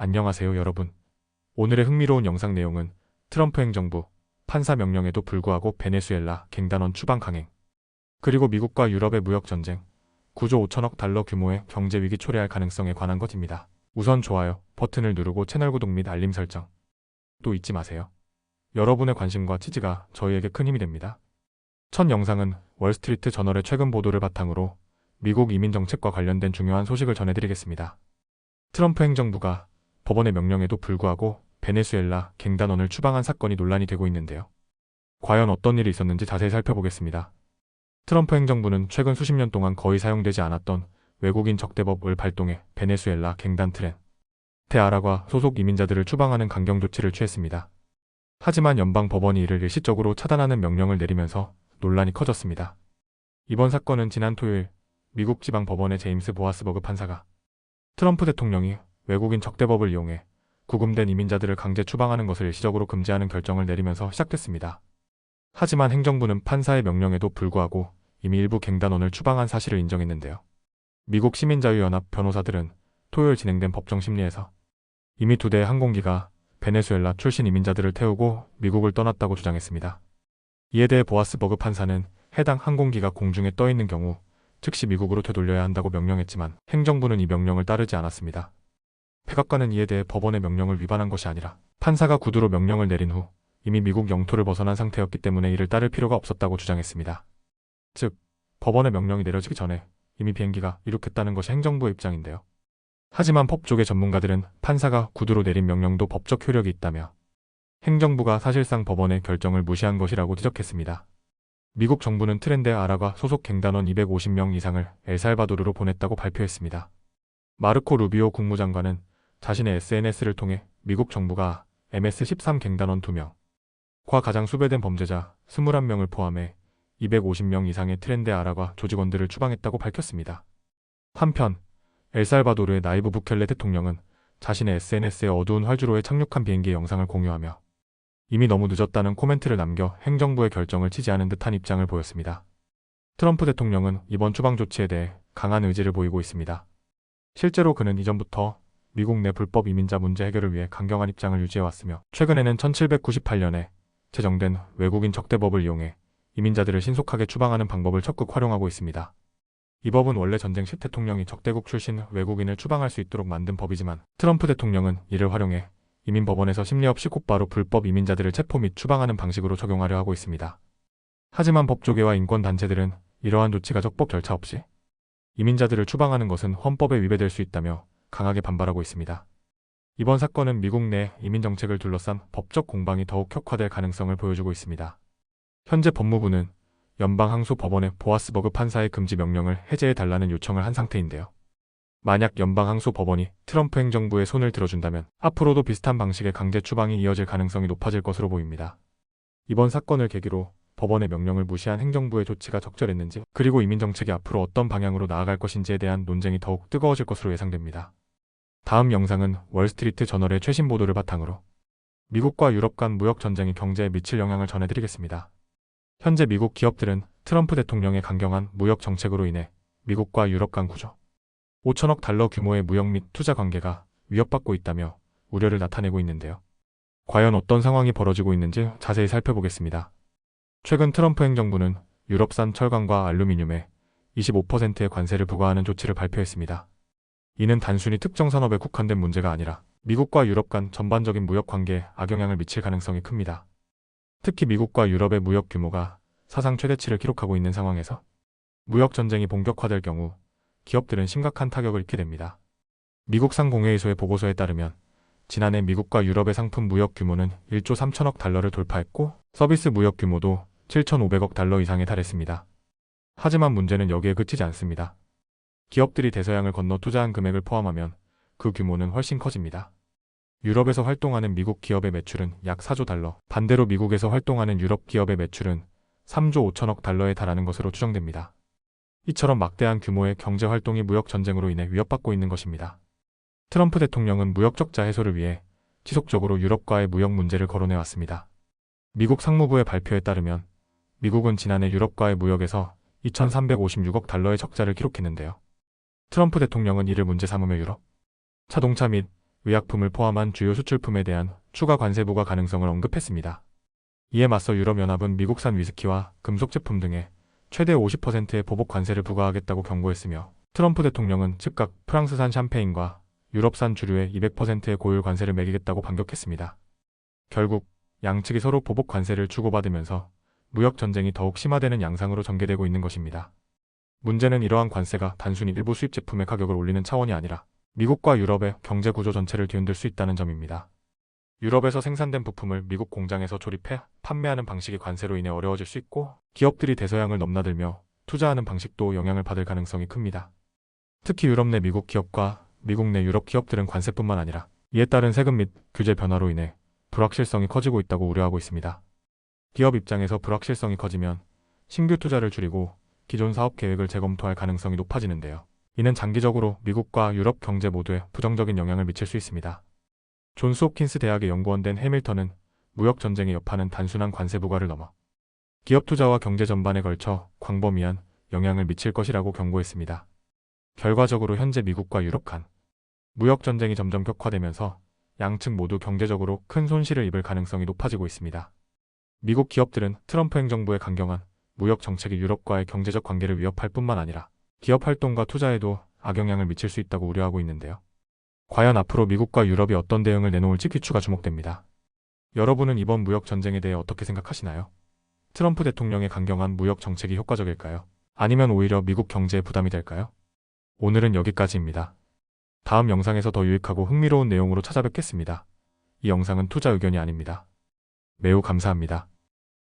안녕하세요 여러분. 오늘의 흥미로운 영상 내용은 트럼프 행정부 판사 명령에도 불구하고 베네수엘라 갱단원 추방 강행, 그리고 미국과 유럽의 무역 전쟁, 9조 5천억 달러 규모의 경제 위기 초래할 가능성에 관한 것입니다. 우선 좋아요 버튼을 누르고 채널 구독 및 알림 설정 또 잊지 마세요. 여러분의 관심과 지지가 저희에게 큰 힘이 됩니다. 첫 영상은 월스트리트 저널의 최근 보도를 바탕으로 미국 이민 정책과 관련된 중요한 소식을 전해드리겠습니다. 트럼프 행정부가 법원의 명령에도 불구하고 베네수엘라 갱단원을 추방한 사건이 논란이 되고 있는데요. 과연 어떤 일이 있었는지 자세히 살펴보겠습니다. 트럼프 행정부는 최근 수십 년 동안 거의 사용되지 않았던 외국인 적대법을 발동해 베네수엘라 갱단 트렌 테아라과 소속 이민자들을 추방하는 강경 조치를 취했습니다. 하지만 연방 법원이 이를 일시적으로 차단하는 명령을 내리면서 논란이 커졌습니다. 이번 사건은 지난 토요일 미국 지방 법원의 제임스 보아스버그 판사가 트럼프 대통령이 외국인 적대법을 이용해 구금된 이민자들을 강제 추방하는 것을 일시적으로 금지하는 결정을 내리면서 시작됐습니다. 하지만 행정부는 판사의 명령에도 불구하고 이미 일부 갱단원을 추방한 사실을 인정했는데요. 미국 시민자유연합 변호사들은 토요일 진행된 법정 심리에서 이미 2대의 항공기가 베네수엘라 출신 이민자들을 태우고 미국을 떠났다고 주장했습니다. 이에 대해 보아스버그 판사는 해당 항공기가 공중에 떠 있는 경우 즉시 미국으로 되돌려야 한다고 명령했지만 행정부는 이 명령을 따르지 않았습니다. 백악관은 이에 대해 법원의 명령을 위반한 것이 아니라 판사가 구두로 명령을 내린 후 이미 미국 영토를 벗어난 상태였기 때문에 이를 따를 필요가 없었다고 주장했습니다. 즉, 법원의 명령이 내려지기 전에 이미 비행기가 이륙했다는 것이 행정부의 입장인데요. 하지만 법조계 전문가들은 판사가 구두로 내린 명령도 법적 효력이 있다며 행정부가 사실상 법원의 결정을 무시한 것이라고 지적했습니다. 미국 정부는 트렌데 아라가 소속 갱단원 250명 이상을 엘살바도르로 보냈다고 발표했습니다. 마르코 루비오 국무장관은 자신의 SNS를 통해 미국 정부가 MS-13 갱단원 2명과 가장 수배된 범죄자 21명을 포함해 250명 이상의 트렌데 아라가 조직원들을 추방했다고 밝혔습니다. 한편 엘살바도르의 나이브 부켈레 대통령은 자신의 SNS에 어두운 활주로에 착륙한 비행기의 영상을 공유하며 이미 너무 늦었다는 코멘트를 남겨 행정부의 결정을 지지하는 듯한 입장을 보였습니다. 트럼프 대통령은 이번 추방 조치에 대해 강한 의지를 보이고 있습니다. 실제로 그는 이전부터 미국 내 불법 이민자 문제 해결을 위해 강경한 입장을 유지해왔으며 최근에는 1798년에 제정된 외국인 적대법을 이용해 이민자들을 신속하게 추방하는 방법을 적극 활용하고 있습니다. 이 법은 원래 전쟁 시 대통령이 적대국 출신 외국인을 추방할 수 있도록 만든 법이지만 트럼프 대통령은 이를 활용해 이민법원에서 심리 없이 곧바로 불법 이민자들을 체포 및 추방하는 방식으로 적용하려 하고 있습니다. 하지만 법조계와 인권단체들은 이러한 조치가 적법 절차 없이 이민자들을 추방하는 것은 헌법에 위배될 수 있다며 강하게 반발하고 있습니다. 이번 사건은 미국 내 이민 정책을 둘러싼 법적 공방이 더욱 격화될 가능성을 보여주고 있습니다. 현재 법무부는 연방항소법원의 보아스버그 판사의 금지 명령을 해제해달라는 요청을 한 상태인데요. 만약 연방항소법원이 트럼프 행정부의 손을 들어준다면 앞으로도 비슷한 방식의 강제 추방이 이어질 가능성이 높아질 것으로 보입니다. 이번 사건을 계기로 법원의 명령을 무시한 행정부의 조치가 적절했는지, 그리고 이민 정책이 앞으로 어떤 방향으로 나아갈 것인지에 대한 논쟁이 더욱 뜨거워질 것으로 예상됩니다. 다음 영상은 월스트리트 저널의 최신 보도를 바탕으로 미국과 유럽 간 무역 전쟁이 경제에 미칠 영향을 전해드리겠습니다. 현재 미국 기업들은 트럼프 대통령의 강경한 무역 정책으로 인해 미국과 유럽 간 9조 5천억 달러 규모의 무역 및 투자 관계가 위협받고 있다며 우려를 나타내고 있는데요. 과연 어떤 상황이 벌어지고 있는지 자세히 살펴보겠습니다. 최근 트럼프 행정부는 유럽산 철강과 알루미늄에 25%의 관세를 부과하는 조치를 발표했습니다. 이는 단순히 특정 산업에 국한된 문제가 아니라 미국과 유럽 간 전반적인 무역 관계에 악영향을 미칠 가능성이 큽니다. 특히 미국과 유럽의 무역 규모가 사상 최대치를 기록하고 있는 상황에서 무역 전쟁이 본격화될 경우 기업들은 심각한 타격을 입게 됩니다. 미국 상공회의소의 보고서에 따르면 지난해 미국과 유럽의 상품 무역 규모는 1조 3천억 달러를 돌파했고 서비스 무역 규모도 7,500억 달러 이상에 달했습니다. 하지만 문제는 여기에 그치지 않습니다. 기업들이 대서양을 건너 투자한 금액을 포함하면 그 규모는 훨씬 커집니다. 유럽에서 활동하는 미국 기업의 매출은 약 4조 달러, 반대로 미국에서 활동하는 유럽 기업의 매출은 3조 5천억 달러에 달하는 것으로 추정됩니다. 이처럼 막대한 규모의 경제 활동이 무역 전쟁으로 인해 위협받고 있는 것입니다. 트럼프 대통령은 무역 적자 해소를 위해 지속적으로 유럽과의 무역 문제를 거론해왔습니다. 미국 상무부의 발표에 따르면 미국은 지난해 유럽과의 무역에서 2,356억 달러의 적자를 기록했는데요. 트럼프 대통령은 이를 문제 삼으며 유럽 자동차 및 의약품을 포함한 주요 수출품에 대한 추가 관세 부과 가능성을 언급했습니다. 이에 맞서 유럽연합은 미국산 위스키와 금속 제품 등에 최대 50%의 보복 관세를 부과하겠다고 경고했으며 트럼프 대통령은 즉각 프랑스산 샴페인과 유럽산 주류에 200%의 고율 관세를 매기겠다고 반격했습니다. 결국 양측이 서로 보복 관세를 주고받으면서 무역 전쟁이 더욱 심화되는 양상으로 전개되고 있는 것입니다. 문제는 이러한 관세가 단순히 일부 수입 제품의 가격을 올리는 차원이 아니라 미국과 유럽의 경제 구조 전체를 뒤흔들 수 있다는 점입니다. 유럽에서 생산된 부품을 미국 공장에서 조립해 판매하는 방식이 관세로 인해 어려워질 수 있고 기업들이 대서양을 넘나들며 투자하는 방식도 영향을 받을 가능성이 큽니다. 특히 유럽 내 미국 기업과 미국 내 유럽 기업들은 관세뿐만 아니라 이에 따른 세금 및 규제 변화로 인해 불확실성이 커지고 있다고 우려하고 있습니다. 기업 입장에서 불확실성이 커지면 신규 투자를 줄이고 기존 사업 계획을 재검토할 가능성이 높아지는데요. 이는 장기적으로 미국과 유럽 경제 모두에 부정적인 영향을 미칠 수 있습니다. 존스 홉킨스 대학의 연구원 된 해밀턴은 무역 전쟁의 여파는 단순한 관세 부과를 넘어 기업 투자와 경제 전반에 걸쳐 광범위한 영향을 미칠 것이라고 경고했습니다. 결과적으로 현재 미국과 유럽 간 무역 전쟁이 점점 격화되면서 양측 모두 경제적으로 큰 손실을 입을 가능성이 높아지고 있습니다. 미국 기업들은 트럼프 행정부의 강경한 무역 정책이 유럽과의 경제적 관계를 위협할 뿐만 아니라 기업 활동과 투자에도 악영향을 미칠 수 있다고 우려하고 있는데요. 과연 앞으로 미국과 유럽이 어떤 대응을 내놓을지 귀추가 주목됩니다. 여러분은 이번 무역 전쟁에 대해 어떻게 생각하시나요? 트럼프 대통령의 강경한 무역 정책이 효과적일까요? 아니면 오히려 미국 경제에 부담이 될까요? 오늘은 여기까지입니다. 다음 영상에서 더 유익하고 흥미로운 내용으로 찾아뵙겠습니다. 이 영상은 투자 의견이 아닙니다. 매우 감사합니다.